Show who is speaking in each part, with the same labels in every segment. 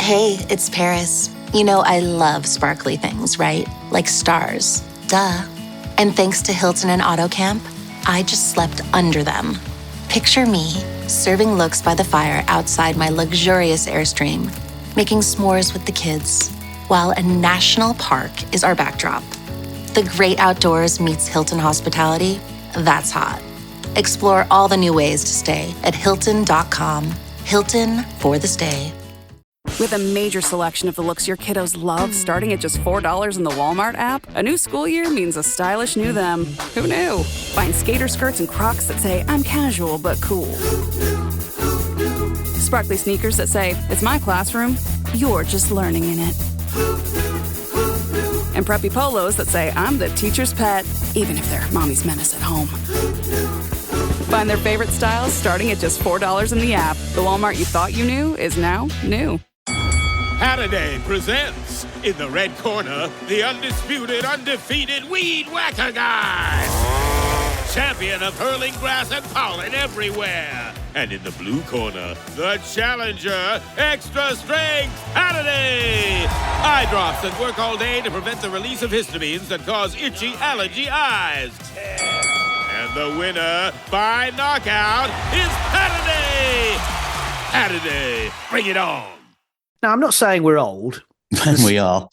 Speaker 1: Hey, it's Paris. You know I love sparkly things, right? Like stars. Duh. And thanks to Hilton and AutoCamp, I just slept under them. Picture me, serving looks by the fire outside my luxurious Airstream, making s'mores with the kids, while a national park is our backdrop. The great outdoors meets Hilton hospitality. That's hot. Explore all the new ways to stay at Hilton.com. Hilton for the stay.
Speaker 2: With a major selection of the looks your kiddos love starting at just $4 in the Walmart app, a new school year means a stylish new them. Who knew? Find skater skirts and Crocs that say, I'm casual but cool. Sparkly sneakers that say, it's my classroom, you're just learning in it. And preppy polos that say, I'm the teacher's pet, even if they're mommy's menace at home. Find their favorite styles starting at just $4 in the app. The Walmart you thought you knew is now new.
Speaker 3: Saturday presents, in the red corner, the undisputed, undefeated Weed Whacker Guy. Champion of hurling grass and pollen everywhere. And in the blue corner, the challenger, extra strength, Saturday. Eye drops that work all day to prevent the release of histamines that cause itchy allergy eyes. And the winner by knockout is Saturday. Saturday, bring it on.
Speaker 4: Now, I'm not saying we're old.
Speaker 5: We are.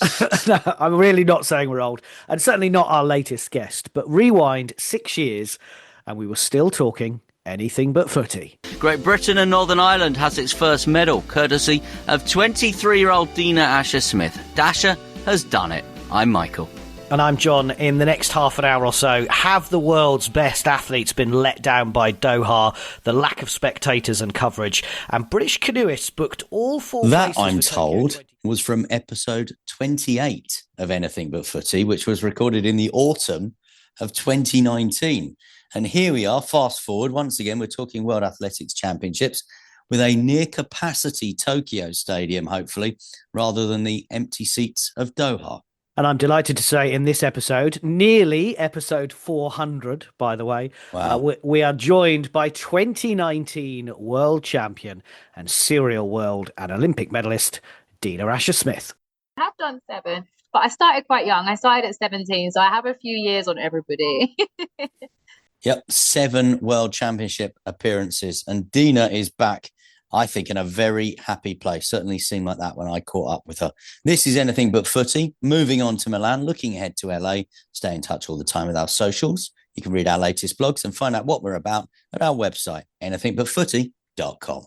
Speaker 4: No, I'm really not saying we're old, and certainly not our latest guest. But rewind 6 years, and we were still talking anything but footy.
Speaker 5: Great Britain and Northern Ireland has its first medal, courtesy of 23-year-old Dina Asher Smith. Dasher has done it. I'm Michael.
Speaker 4: And I'm John. In the next half an hour or so, have the world's best athletes been let down by Doha, the lack of spectators and coverage, and British canoeists booked all four
Speaker 5: That,
Speaker 4: places
Speaker 5: I'm
Speaker 4: for
Speaker 5: told,
Speaker 4: Tokyo
Speaker 5: was from episode 28 of Anything But Footy, which was recorded in the autumn of 2019. And here we are, fast forward, once again, we're talking World Athletics Championships with a near-capacity Tokyo stadium, hopefully, rather than the empty seats of Doha.
Speaker 4: And I'm delighted to say in this episode, nearly episode 400, by the way,
Speaker 5: Wow.
Speaker 4: we are joined by 2019 world champion and serial world and Olympic medalist, Dina Asher Smith.
Speaker 6: I have done 7, but I started quite young. I started at 17, so I have a few years on everybody.
Speaker 5: Yep, 7 World Championship appearances. And Dina is back, I think, in a very happy place. Certainly seemed like that when I caught up with her. This is Anything But Footy. Moving on to Milan, looking ahead to LA. Stay in touch all the time with our socials. You can read our latest blogs and find out what we're about at our website, anythingbutfooty.com.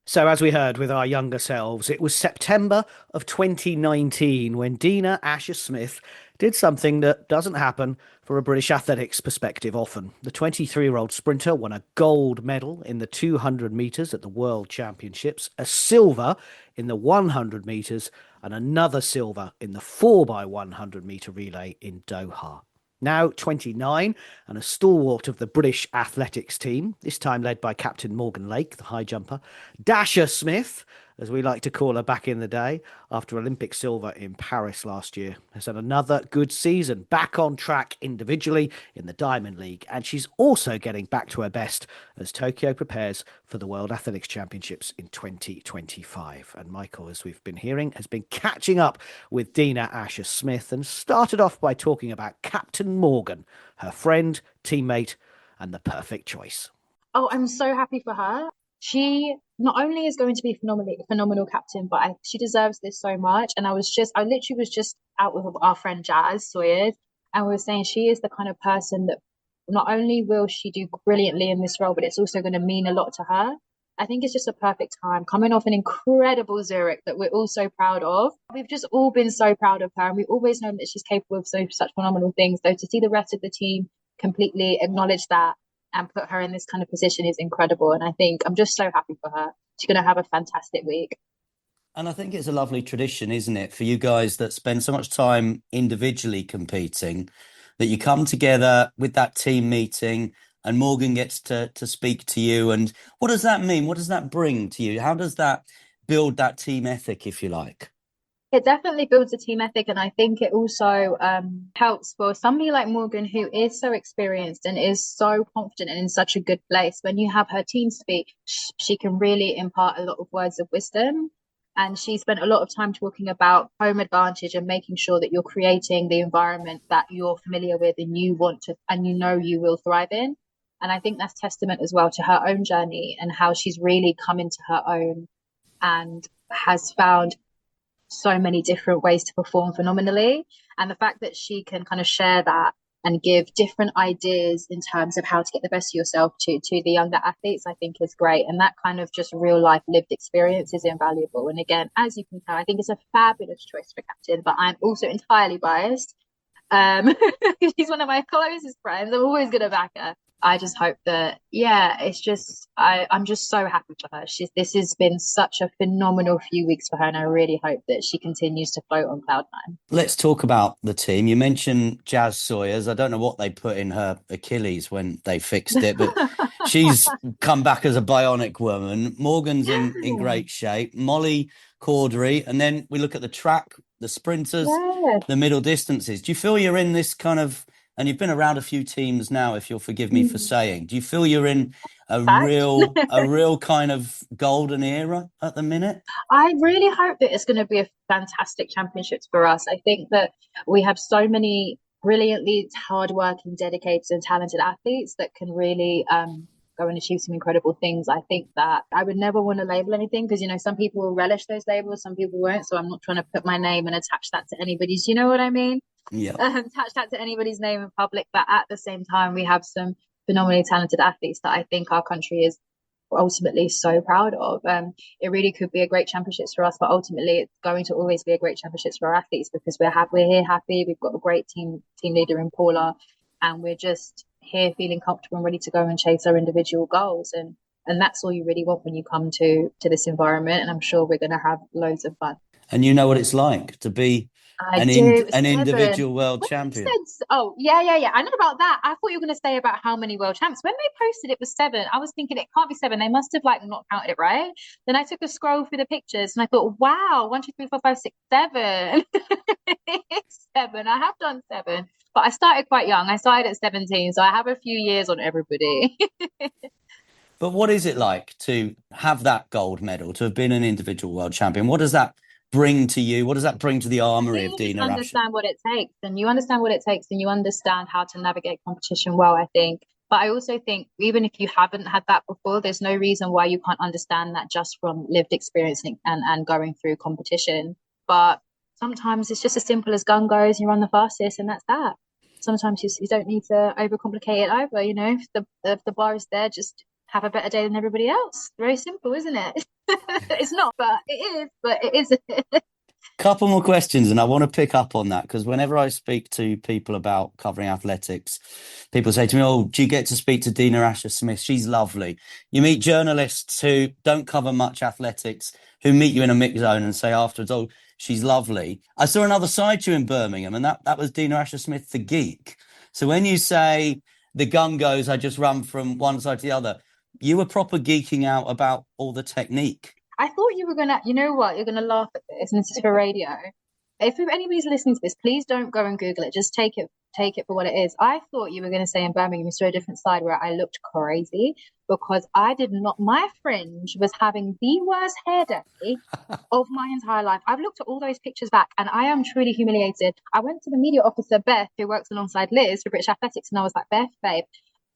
Speaker 4: So as we heard with our younger selves, it was September of 2019 when Dina Asher Smith did something that doesn't happen for a British athletics perspective often. The 23-year-old sprinter won a gold medal in the 200 metres at the World Championships, a silver in the 100 metres, and another silver in the 4x100 metre relay in Doha. Now 29 and a stalwart of the British athletics team, this time led by Captain Morgan Lake, the high jumper. Dasher Smith, as we like to call her back in the day, after Olympic silver in Paris last year, has had another good season, back on track individually in the Diamond League, and she's also getting back to her best as Tokyo prepares for the World Athletics Championships in 2025. And Michael, as we've been hearing, has been catching up with Dina Asher Smith and started off by talking about Captain Morgan, her friend, teammate, and the perfect choice.
Speaker 6: Oh, I'm so happy for her. She not only is going to be phenomenal captain, but she deserves this so much. And I literally was just out with our friend Jazz Sawyers, and we were saying she is the kind of person that not only will she do brilliantly in this role, but it's also going to mean a lot to her. I think it's just a perfect time coming off an incredible Zurich that we're all so proud of. We've just all been so proud of her, and we've always known that she's capable of such phenomenal things. So to see the rest of the team completely acknowledge that and put her in this kind of position is incredible. And I think I'm just so happy for her. She's going to have a fantastic week.
Speaker 5: And I think it's a lovely tradition, isn't it, for you guys that spend so much time individually competing, that you come together with that team meeting and Morgan gets to speak to you. And what does that mean? What does that bring to you? How does that build that team ethic, if you like?
Speaker 6: It definitely builds a team ethic, and I think it also helps for somebody like Morgan, who is so experienced and is so confident and in such a good place. When you have her team speak, she can really impart a lot of words of wisdom. And she spent a lot of time talking about home advantage and making sure that you're creating the environment that you're familiar with and you want to, and you know you will thrive in. And I think that's testament as well to her own journey and how she's really come into her own and has found so many different ways to perform phenomenally. And the fact that she can kind of share that and give different ideas in terms of how to get the best of yourself to the younger athletes, I think is great. And that kind of just real life lived experience is invaluable. And again, as you can tell, I think it's a fabulous choice for captain, but I'm also entirely biased. She's one of my closest friends. I'm always going to back her. I just hope that, yeah, it's just, I'm just so happy for her. This has been such a phenomenal few weeks for her, and I really hope that she continues to float on cloud nine.
Speaker 5: Let's talk about the team. You mentioned Jazz Sawyers. I don't know what they put in her Achilles when they fixed it, but she's come back as a bionic woman. Morgan's in great shape. Molly Cordery. And then we look at the track, the sprinters, the middle distances. Do you feel you're in this kind of, and you've been around a few teams now, if you'll forgive me for saying, do you feel you're in a real kind of golden era at the minute?
Speaker 6: I really hope that it's going to be a fantastic championships for us. I think that we have so many brilliantly hardworking, dedicated, and talented athletes that can really go and achieve some incredible things. I think that I would never want to label anything because, you know, some people will relish those labels, some people won't. So I'm not trying to put my name and attach that to anybody's, you know what I mean?
Speaker 5: Yeah.
Speaker 6: Attach that to anybody's name in public. But at the same time, we have some phenomenally talented athletes that I think our country is ultimately so proud of. It really could be a great championships for us, but ultimately it's going to always be a great championships for our athletes because we're here happy. We've got a great team leader in Paula, and we're just here feeling comfortable and ready to go and chase our individual goals. And that's all you really want when you come to this environment. And I'm sure we're going to have loads of fun.
Speaker 5: And you know what it's like to be an individual world champion.
Speaker 6: Oh, yeah. I know about that. I thought you were going to say about how many world champs. When they posted it was 7, I was thinking it can't be 7. They must have like not counted it, right? Then I took a scroll through the pictures and I thought, wow, 1, 2, 3, 4, 5, 6, 7. It's 7. I have done 7, but I started quite young. I started at 17, so I have a few years on everybody.
Speaker 5: But what is it like to have that gold medal, to have been an individual world champion? What does that bring to you? What does that bring to the armory of Dina Asher?
Speaker 6: Understand what it takes, and you understand what it takes, and you understand how to navigate competition well, I think. But I also think even if you haven't had that before, there's no reason why you can't understand that just from lived experience and going through competition. But sometimes it's just as simple as gun goes, you run the fastest, and that's that. Sometimes you don't need to overcomplicate it either. You know, if the bar is there, just have a better day than everybody else. Very simple, isn't it? It's not, but it is. But it isn't.
Speaker 5: Couple more questions, and I want to pick up on that because whenever I speak to people about covering athletics, people say to me, "Oh, do you get to speak to Dina Asher Smith? She's lovely." You meet journalists who don't cover much athletics, who meet you in a mix zone and say afterwards, "Oh, she's lovely." I saw another side to you in Birmingham, and that was Dina Asher Smith, the geek. So when you say the gun goes, I just run from one side to the other, you were proper geeking out about all the technique.
Speaker 6: I thought you were gonna, you know what, you're gonna laugh at this, and this is for radio. If anybody's listening to this, please don't go and Google it. Just take it for what it is. I thought you were gonna say in Birmingham you saw a different side where I looked crazy because I did not. My fringe was having the worst hair day of my entire life. I've looked at all those pictures back, and I am truly humiliated. I went to the media officer Beth, who works alongside Liz for British Athletics, and I was like, Beth, babe,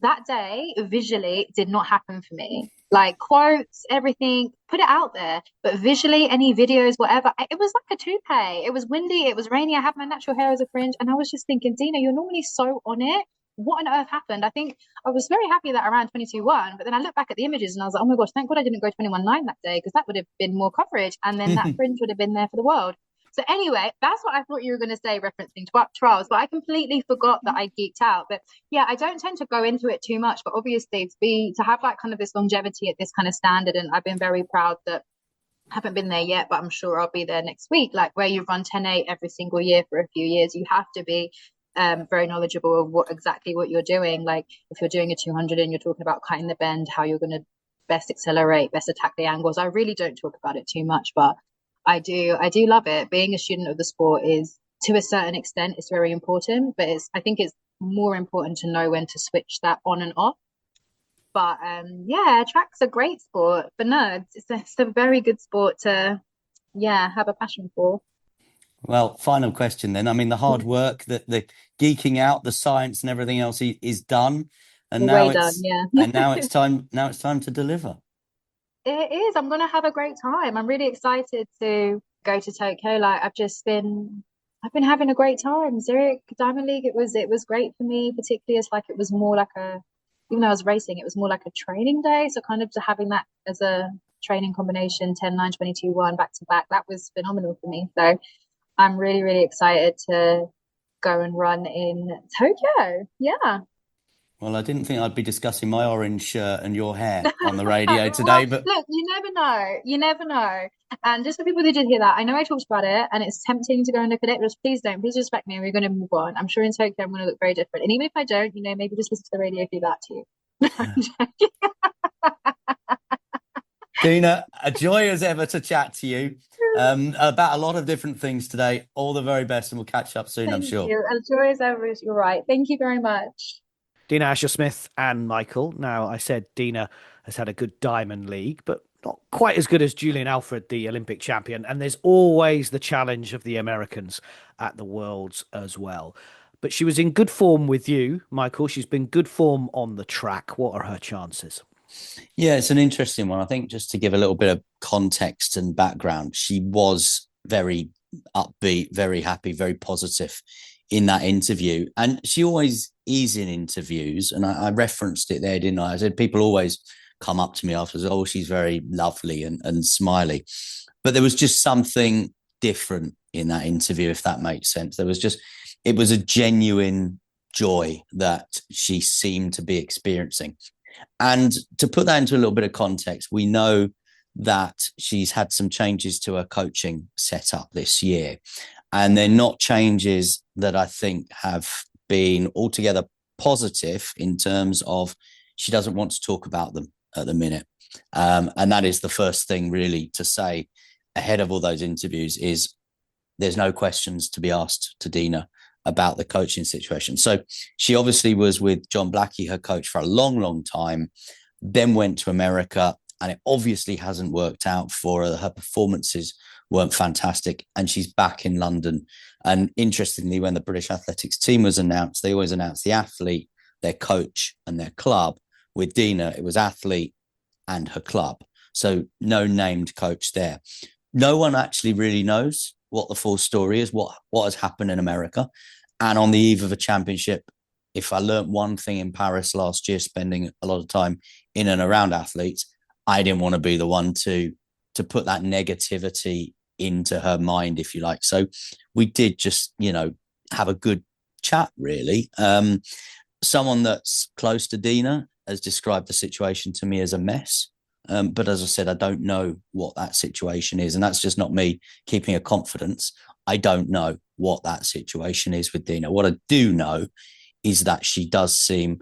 Speaker 6: that day visually did not happen for me. Like quotes, everything, put it out there. But visually, any videos, whatever, it was like a toupee. It was windy, it was rainy. I had my natural hair as a fringe. And I was just thinking, Dina, you're normally so on it. What on earth happened? I think I was very happy that I ran 22.1, but then I looked back at the images and I was like, oh my gosh, thank God I didn't go 21.9 that day because that would have been more coverage. And then that fringe would have been there for the world. So anyway, that's what I thought you were going to say referencing trials, but I completely forgot that I geeked out. But yeah, I don't tend to go into it too much, but obviously to have like kind of this longevity at this kind of standard, and I've been very proud that I haven't been there yet, but I'm sure I'll be there next week. Like where you've run 10.8 every single year for a few years, you have to be very knowledgeable of what you're doing. Like if you're doing a 200 and you're talking about cutting the bend, how you're going to best accelerate, best attack the angles. I really don't talk about it too much, but I do love it. Being a student of the sport is, to a certain extent, it's very important, but I think it's more important to know when to switch that on and off. But yeah, track's a great sport for nerds. It's a very good sport to yeah, have a passion for.
Speaker 5: Well, final question then. I mean, the hard work, the geeking out, the science, and everything else is done, and
Speaker 6: We're way done, yeah.
Speaker 5: now it's time. Now it's time to deliver.
Speaker 6: It is. I'm gonna have a great time. I'm really excited to go to Tokyo. Like I've been having a great time. Zurich Diamond League, it was great for me, particularly as like it was more like even though I was racing, it was more like a training day. So kind of to having that as a training combination, 10, 9, 22, 1 back to back, that was phenomenal for me. So I'm really, really excited to go and run in Tokyo. Yeah.
Speaker 5: Well, I didn't think I'd be discussing my orange shirt and your hair on the radio
Speaker 6: Well,
Speaker 5: today, but
Speaker 6: look, you never know. You never know. And just for people who did hear that, I know I talked about it and it's tempting to go and look at it, but just please don't. Please respect me and we're going to move on. I'm sure in Tokyo I'm going to look very different. And even if I don't, maybe just listen to the radio if you that too.
Speaker 5: Dina, a joy as ever to chat to you about a lot of different things today. All the very best, and we'll catch up soon, I'm
Speaker 6: Thank
Speaker 5: sure.
Speaker 6: you. As joy as ever, you're right. Thank you very much.
Speaker 4: Dina Asher Smith and Michael. Now, I said Dina has had a good Diamond League, but not quite as good as Julian Alfred, the Olympic champion. And there's always the challenge of the Americans at the Worlds as well. But she was in good form with you, Michael. She's been good form on the track. What are her chances?
Speaker 5: Yeah, it's an interesting one. I think just to give a little bit of context and background, she was very upbeat, very happy, very positive in that interview. And she always is in interviews. And I referenced it there, didn't I? I said people always come up to me afterwards, oh, she's very lovely and smiley. But there was just something different in that interview, if that makes sense. It was a genuine joy that she seemed to be experiencing. And to put that into a little bit of context, we know that she's had some changes to her coaching setup this year. And they're not changes that I think have been altogether positive in terms of she doesn't want to talk about them at the minute. And that is the first thing really to say ahead of all those interviews is there's no questions to be asked to Dina about the coaching situation. So she obviously was with John Blackie, her coach, for a long, long time, then went to America, and it obviously hasn't worked out for her. Her performances weren't fantastic, and she's back in London. And interestingly, when the British athletics team was announced, they always announced the athlete, their coach, and their club. With Dina, it was athlete and her club. So no named coach there. No one actually really knows what the full story is, what has happened in America. And on the eve of a championship, if I learnt one thing in Paris last year, spending a lot of time in and around athletes, I didn't want to be the one to put that negativity into her mind, if you like. So we did just, have a good chat, really. Someone that's close to Dina has described the situation to me as a mess. But as I said, I don't know what that situation is. And that's just not me keeping a confidence. I don't know what that situation is with Dina. What I do know is that she does seem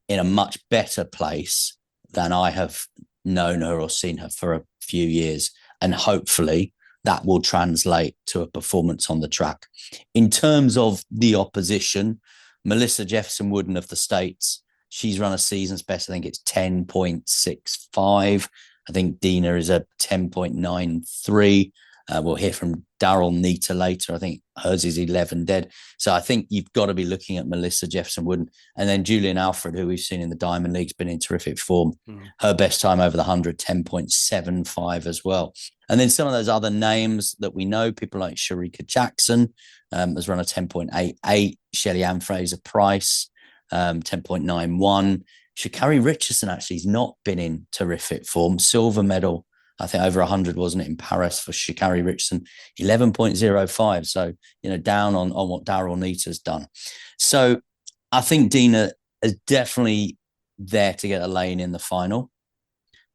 Speaker 5: in a much better place than I have known her or seen her for a few years. And hopefully that will translate to a performance on the track. In terms of the opposition, Melissa Jefferson Wooden of the States, she's run a season's best. I think it's 10.65. I think Dina is a 10.93. We'll hear from Daryll Neita later. I think hers is 11 dead. So I think you've got to be looking at Melissa Jefferson Wooden. And then Julian Alfred, who we've seen in the Diamond League's been in terrific form. Her best time over the 100, 10.75 as well. And then some of those other names that we know, people like Sharika Jackson has run a 10.88. Shelley Ann Fraser-Price, 10.91. Sha'Carri Richardson actually has not been in terrific form. Silver medal, I think over 100, wasn't it, in Paris for Sha'Carri Richardson, 11.05. So, down on what Daryll Neita's done. So I think Dina is definitely there to get a lane in the final,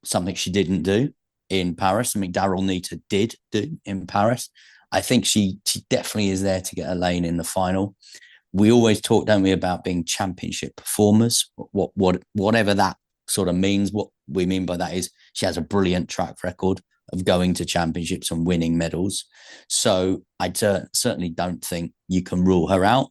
Speaker 5: something she didn't do in Paris. I mean, Daryll Neita did do in Paris. I think she definitely is there to get a lane in the final. We always talk, don't we, about being championship performers, whatever that sort of means. What we mean by that is she has a brilliant track record of going to championships and winning medals. So I certainly don't think you can rule her out.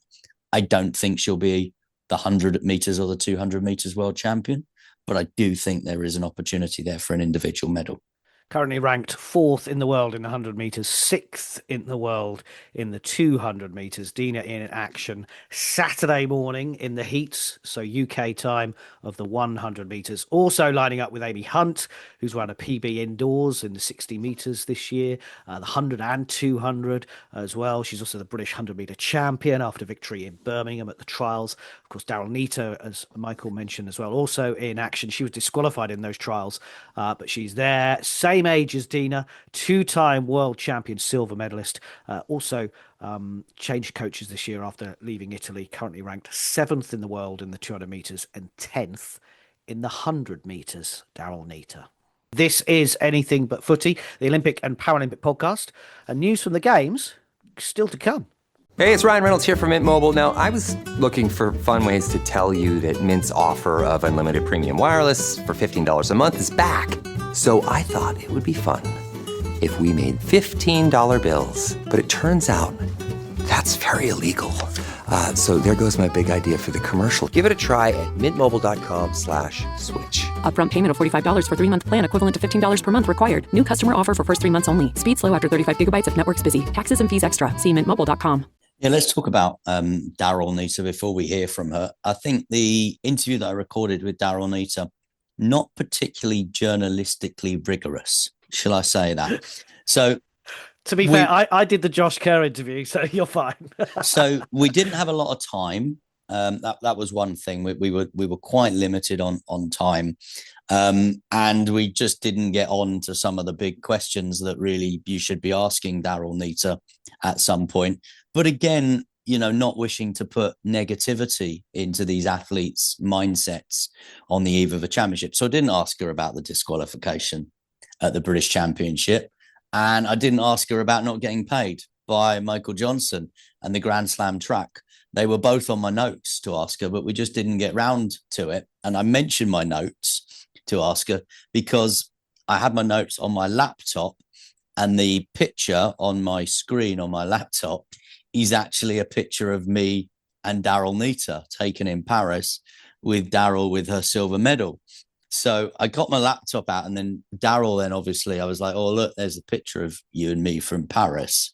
Speaker 5: I don't think she'll be the 100 meters or the 200 meters world champion, but I do think there is an opportunity there for an individual medal.
Speaker 4: currently ranked 4th in the world in the 100 metres, 6th in the world in the 200 metres. Dina in action Saturday morning in the heats, so UK time, of the 100 metres. Also lining up with Amy Hunt, who's run a PB indoors in the 60 metres this year, the 100 and 200 as well. She's also the British 100 metre champion after victory in Birmingham at the trials. Of course, Daryll Neita, as Michael mentioned as well, also in action. She was disqualified in those trials, but she's there. Same age as Dina, two-time world champion, silver medalist. Also changed coaches this year after leaving Italy. Currently ranked 7th in the world in the 200 metres and 10th in the 100 metres. Daryll Neita. This is Anything But Footy, the Olympic and Paralympic podcast, and news from the Games still to come.
Speaker 7: Hey, it's Ryan Reynolds here from Mint Mobile. Now, I was looking for fun ways to tell you that Mint's offer of unlimited premium wireless for $15 a month is back. So I thought it would be fun if we made $15 bills. But it turns out that's very illegal. So there goes my big idea for the commercial. Give it a try at mintmobile.com/switch.
Speaker 8: Upfront payment of $45 for 3-month plan, equivalent to $15 per month required. New customer offer for first 3 months only. Speed slow after 35 gigabytes if network's busy. Taxes and fees extra. See mintmobile.com.
Speaker 5: Yeah, let's talk about Daryll Neita before we hear from her. I think the interview that I recorded with Daryll Neita, not particularly journalistically rigorous, shall I say that? So,
Speaker 4: to be fair, I did the Josh Kerr interview, so you're fine.
Speaker 5: So we didn't have a lot of time. That was one thing. We were quite limited on time, and we just didn't get on to some of the big questions that really you should be asking Daryll Neita at some point. But again, not wishing to put negativity into these athletes' mindsets on the eve of a championship. So I didn't ask her about the disqualification at the British Championship. And I didn't ask her about not getting paid by Michael Johnson and the Grand Slam track. They were both on my notes to ask her, but we just didn't get round to it. And I mentioned my notes to ask her because I had my notes on my laptop, and the picture on my screen on my laptop is actually a picture of me and Daryll Neita taken in Paris with Daryll with her silver medal. So I got my laptop out, and then Daryll, then obviously I was like, oh, look, there's a picture of you and me from Paris.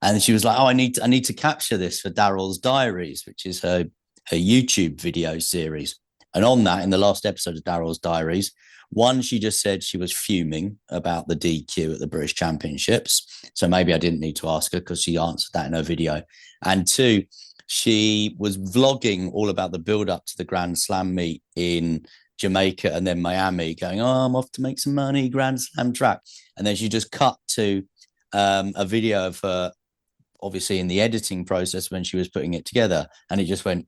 Speaker 5: And she was like, oh, I need to capture this for Daryll's Diaries, which is her YouTube video series. And on that, in the last episode of Daryll's Diaries, one, she just said she was fuming about the DQ at the British Championships. So maybe I didn't need to ask her because she answered that in her video. And two, she was vlogging all about the build up to the Grand Slam meet in Jamaica and then Miami, going, oh, I'm off to make some money, Grand Slam track. And then she just cut to a video of her, obviously in the editing process when she was putting it together. And it just went,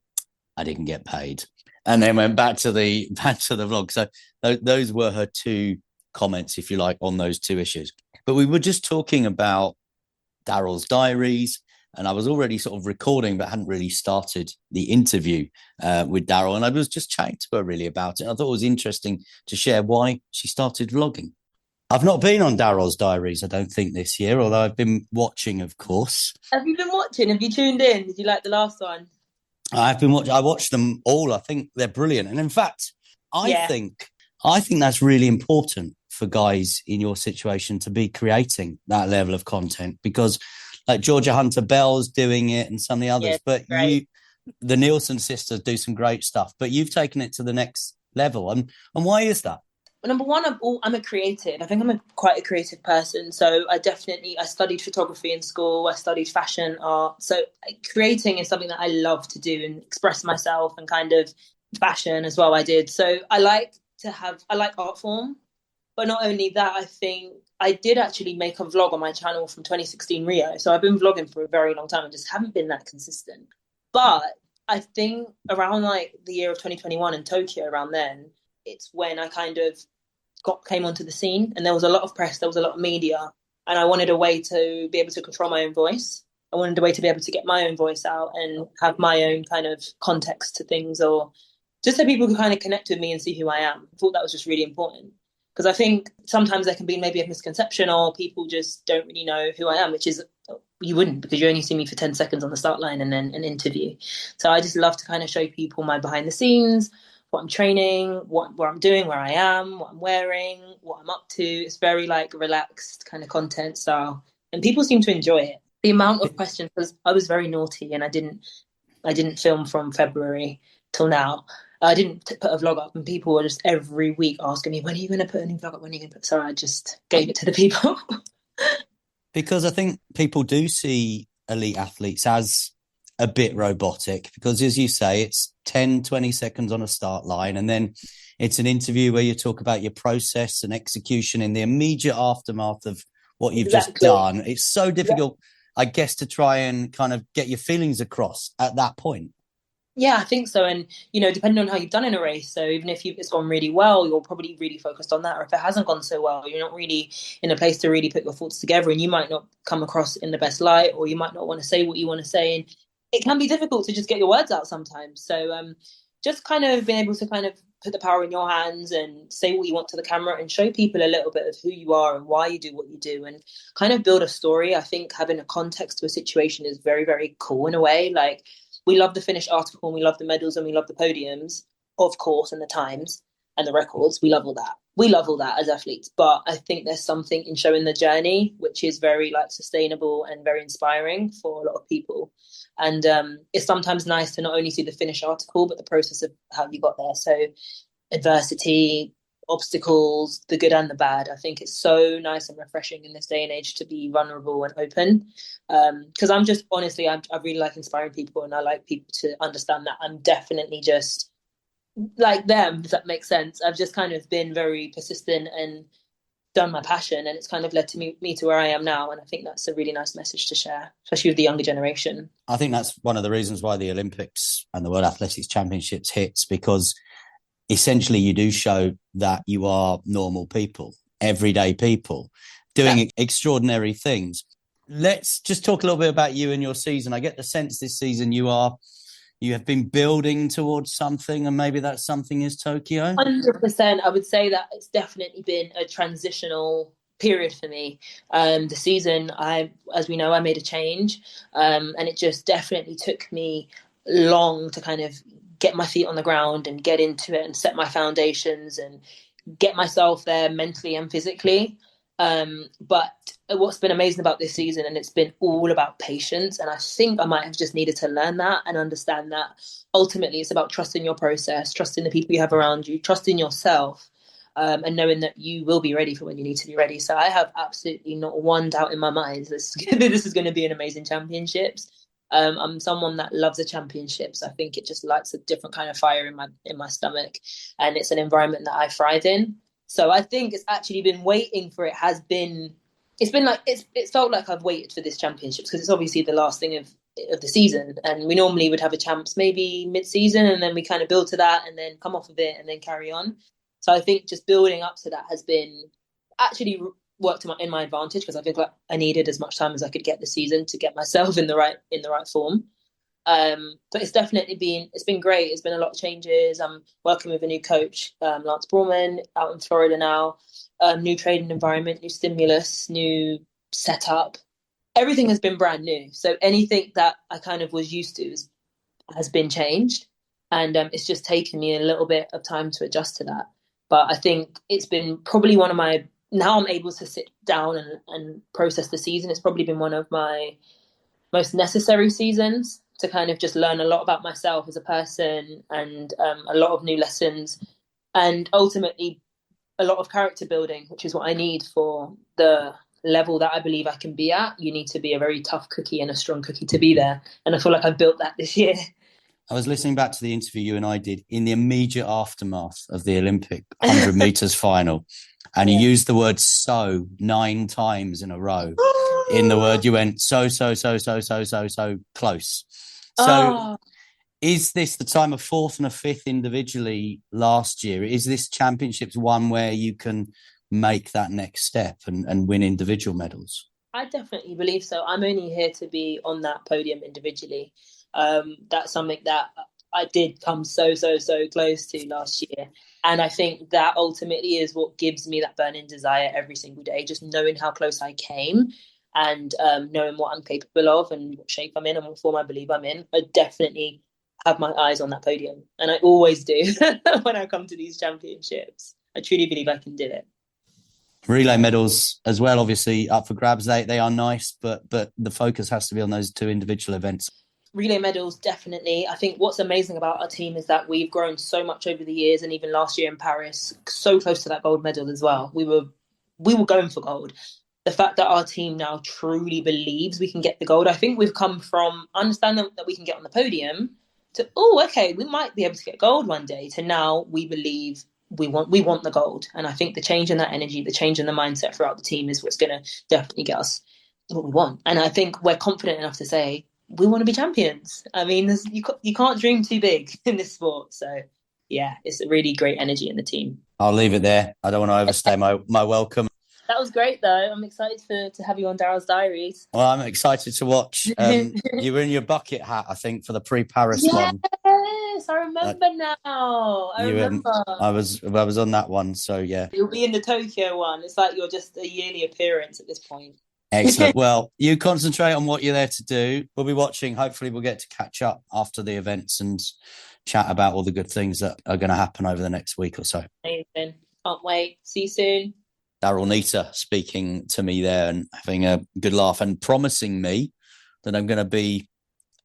Speaker 5: I didn't get paid. And then went back to the vlog. So those were her two comments, if you like, on those two issues. But we were just talking about Daryll's Diaries, and I was already sort of recording, but hadn't really started the interview with Daryll. And I was just chatting to her really about it. I thought it was interesting to share why she started vlogging. I've not been on Daryll's Diaries, I don't think, this year, although I've been watching, of course.
Speaker 9: Have you been watching? Have you tuned in? Did you like the last one?
Speaker 5: I've been watching. I watched them all. I think they're brilliant. And in fact, I think that's really important for guys in your situation to be creating that level of content, because like Georgia Hunter Bell's doing it and some of the others, but the Nielsen sisters do some great stuff, but you've taken it to the next level. And why is that?
Speaker 9: Well, number one, I'm a creative. I think I'm quite a creative person. So I studied photography in school. I studied fashion art. So creating is something that I love to do and express myself, and kind of fashion as well I did. So I like art form. But not only that, I think I did actually make a vlog on my channel from 2016 Rio. So I've been vlogging for a very long time and just haven't been that consistent. But I think around like the year of 2021 in Tokyo, around then, it's when I kind of came onto the scene, and there was a lot of press, there was a lot of media, and I wanted a way to be able to control my own voice. I wanted a way to be able to get my own voice out and have my own kind of context to things, or just so people could kind of connect with me and see who I am. I thought that was just really important, because I think sometimes there can be maybe a misconception, or people just don't really know who I am, which is, you wouldn't, because you only see me for 10 seconds on the start line and then an interview. So I just love to kind of show people my behind the scenes, what I'm training, what I'm doing, where I am, what I'm wearing, what I'm up to. It's very like relaxed kind of content style, and people seem to enjoy it. The amount of questions, because I was very naughty and I didn't film from February till now. I didn't put a vlog up, and people were just every week asking me, when are you going to put a new vlog up? When are you going to put? So I just gave it to the people.
Speaker 5: Because I think people do see elite athletes as a bit robotic, because as you say, it's 10, 20 seconds on a start line. And then it's an interview where you talk about your process and execution in the immediate aftermath of what you've just done. It's so difficult, I guess, to try and kind of get your feelings across at that point.
Speaker 9: Yeah, I think so. And, depending on how you've done in a race, so even if it's gone really well, you're probably really focused on that. Or if it hasn't gone so well, you're not really in a place to really put your thoughts together, and you might not come across in the best light, or you might not want to say what you want to say. And it can be difficult to just get your words out sometimes. So just kind of being able to kind of put the power in your hands and say what you want to the camera and show people a little bit of who you are and why you do what you do, and kind of build a story. I think having a context to a situation is very, very cool in a way. Like, we love the finished article, and we love the medals, and we love the podiums, of course, and the times and the records. We love all that. We love all that as athletes. But I think there's something in showing the journey, which is very like sustainable and very inspiring for a lot of people. And it's sometimes nice to not only see the finished article, but the process of how you got there. So adversity, obstacles, the good and the bad. I think it's so nice and refreshing in this day and age to be vulnerable and open. Because I'm just, honestly, I really like inspiring people, and I like people to understand that I'm definitely just like them, if that makes sense. I've just kind of been very persistent and done my passion, and it's kind of led to me to where I am now. And I think that's a really nice message to share, especially with the younger generation.
Speaker 5: I think that's one of the reasons why the Olympics and the World Athletics Championships hits, because essentially you do show that you are normal people, everyday people doing extraordinary things. Let's just talk a little bit about you and your season. I get the sense this season you have been building towards something, and maybe that something is Tokyo.
Speaker 9: 100%. I would say that it's definitely been a transitional period for me. The season, as we know, I made a change, and it just definitely took me long to kind of get my feet on the ground and get into it and set my foundations and get myself there mentally and physically. But what's been amazing about this season, and it's been all about patience, and I think I might have just needed to learn that and understand that ultimately it's about trusting your process, trusting the people you have around you, trusting yourself, and knowing that you will be ready for when you need to be ready. So I have absolutely not one doubt in my mind this is going to be an amazing championships. I'm someone that loves the championships. I think it just lights a different kind of fire in my stomach, and it's an environment that I thrive in. So I think it's actually been waiting for it. It's felt like I've waited for this championships, because it's obviously the last thing of the season, and we normally would have a champs maybe mid-season, and then we kind of build to that and then come off of it and then carry on. So I think just building up to that has been actually worked in my advantage, because I think like I needed as much time as I could get this season to get myself in the right form. But it's been great. It's been a lot of changes. I'm working with a new coach, Lance Brawman, out in Florida now. New training environment, new stimulus, new setup. Everything has been brand new. So anything that I kind of was used to has been changed, and it's just taken me a little bit of time to adjust to that. But I think it's been probably one of my, now I'm able to sit down and process the season. It's probably been one of my most necessary seasons to kind of just learn a lot about myself as a person, and a lot of new lessons, and ultimately a lot of character building, which is what I need for the level that I believe I can be at. You need to be a very tough cookie and a strong cookie to be there. And I feel like I've built that this year.
Speaker 5: I was listening back to the interview you and I did in the immediate aftermath of the Olympic 100 meters final. And you used the word "so" 9 times in a row. In the word, you went so close. So is this the time of 4th and a 5th individually last year? Is this championships one where you can make that next step and win individual medals?
Speaker 9: I definitely believe so. I'm only here to be on that podium individually. That's something that I did come so close to last year. And I think that ultimately is what gives me that burning desire every single day, just knowing how close I came, and knowing what I'm capable of and what shape I'm in and what form I believe I'm in. I definitely have my eyes on that podium. And I always do when I come to these championships. I truly believe I can do it.
Speaker 5: Relay medals as well, obviously up for grabs. They are nice, but the focus has to be on those two individual events.
Speaker 9: Relay medals, definitely. I think what's amazing about our team is that we've grown so much over the years, and even last year in Paris, so close to that gold medal as well. We were going for gold. The fact that our team now truly believes we can get the gold, I think we've come from understanding that we can get on the podium to, oh, okay, we might be able to get gold one day, to now we believe we want the gold. And I think the change in that energy, the change in the mindset throughout the team is what's going to definitely get us what we want. And I think we're confident enough to say we want to be champions. I mean, you can't dream too big in this sport. So yeah, it's a really great energy in the team.
Speaker 5: I'll leave it there. I don't want to overstay my welcome.
Speaker 9: That was great, though. I'm excited to have you on Daryll's Diaries.
Speaker 5: Well, I'm excited to watch. You were in your bucket hat, I think, for the pre-Paris one.
Speaker 9: Yes, I remember now. I remember.
Speaker 5: I was on that one, so yeah.
Speaker 9: You'll be in the Tokyo one. It's like you're just a yearly appearance at this point.
Speaker 5: Excellent. Well, you concentrate on what you're there to do. We'll be watching. Hopefully we'll get to catch up after the events and chat about all the good things that are going to happen over the next week or so.
Speaker 9: Amazing. Can't wait. See you soon.
Speaker 5: Daryll Neita speaking to me there and having a good laugh and promising me that I'm going to be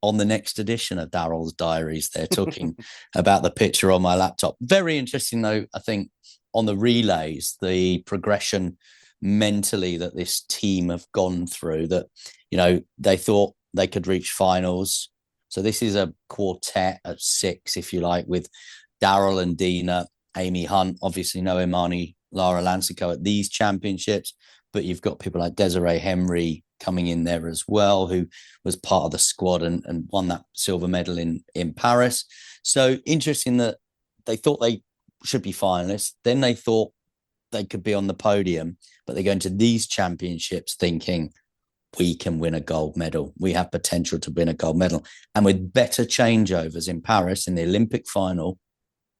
Speaker 5: on the next edition of Daryll's Diaries. They're talking about the picture on my laptop. Very interesting, though, I think, on the relays, the progression mentally that this team have gone through, that, you know, they thought they could reach finals. So this is a quartet of 6, if you like, with Daryll and Dina, Amy Hunt, obviously no Imani Lara Lancico at these championships, but you've got people like Desiree Henry coming in there as well, who was part of the squad and won that silver medal in Paris. So interesting that they thought they should be finalists. Then they thought they could be on the podium, but they go into these championships thinking we can win a gold medal. We have potential to win a gold medal. And with better changeovers in Paris in the Olympic final,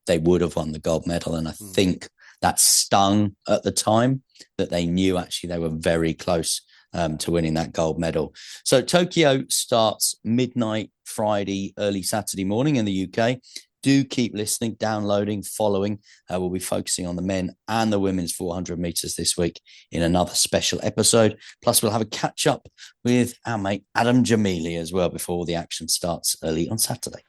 Speaker 5: they would have won the gold medal. And I think that stung at the time, that they knew actually they were very close to winning that gold medal. So Tokyo starts midnight Friday, early Saturday morning in the UK. Do keep listening, downloading, following. We'll be focusing on the men and the women's 400 meters this week in another special episode. Plus, we'll have a catch up with our mate Adam Jamili as well before the action starts early on Saturday.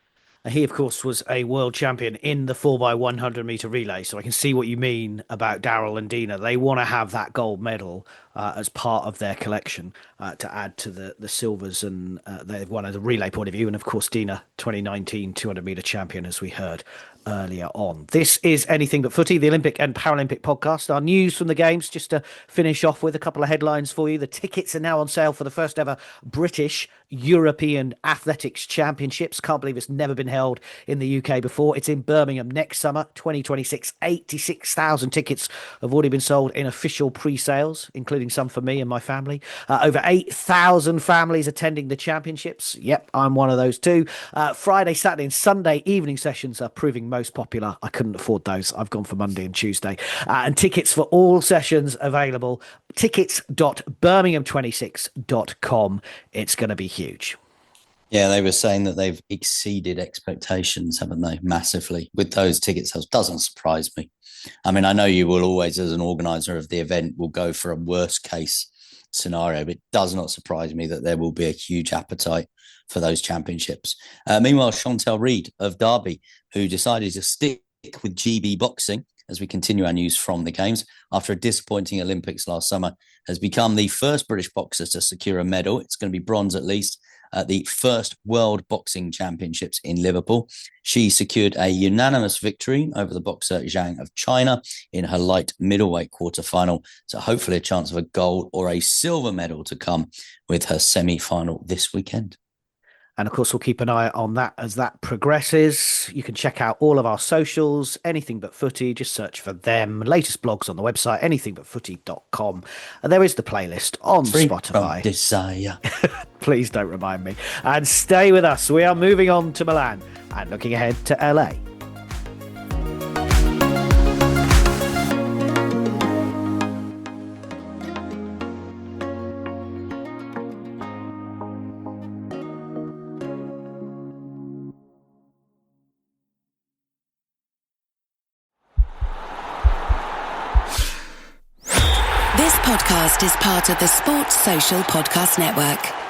Speaker 4: He, of course, was a world champion in the 4x100 meter relay. So I can see what you mean about Daryll and Dina. They want to have that gold medal as part of their collection to add to the silvers. And they've won as a relay point of view. And, of course, Dina, 2019 200 meter champion, as we heard earlier on. This is Anything But Footy, the Olympic and Paralympic podcast. Our news from the games, just to finish off with a couple of headlines for you. The tickets are now on sale for the first ever British European Athletics Championships. Can't believe it's never been held in the UK before. It's in Birmingham next summer, 2026. 86,000 tickets have already been sold in official pre-sales, including some for me and my family. Over 8,000 families attending the championships. Yep, I'm one of those too. Friday, Saturday and Sunday evening sessions are proving most popular. I couldn't afford those. I've gone for Monday and Tuesday. And tickets for all sessions available. Tickets.birmingham26.com. It's going to be huge.
Speaker 5: Yeah, they were saying that they've exceeded expectations, haven't they? Massively with those ticket sales. Doesn't surprise me. I mean, I know you will always, as an organizer of the event, will go for a worst case scenario, but it does not surprise me that there will be a huge appetite for those championships. Meanwhile, Chantel Reid of Derby, who decided to stick with GB boxing as we continue our news from the games after a disappointing Olympics last summer, has become the first British boxer to secure a medal. It's going to be bronze at least at the first World Boxing Championships in Liverpool. She secured a unanimous victory over the boxer Zhang of China in her light middleweight quarterfinal. So hopefully a chance of a gold or a silver medal to come with her semi-final this weekend.
Speaker 4: And of course, we'll keep an eye on that as that progresses. You can check out all of our socials, Anything But Footy. Just search for them. Latest blogs on the website, anythingbutfooty.com. And there is the playlist on
Speaker 5: Free
Speaker 4: Spotify.
Speaker 5: From desire.
Speaker 4: Please don't remind me. And stay with us. We are moving on to Milan and looking ahead to LA.
Speaker 10: podcast is part of the Sports Social Podcast Network.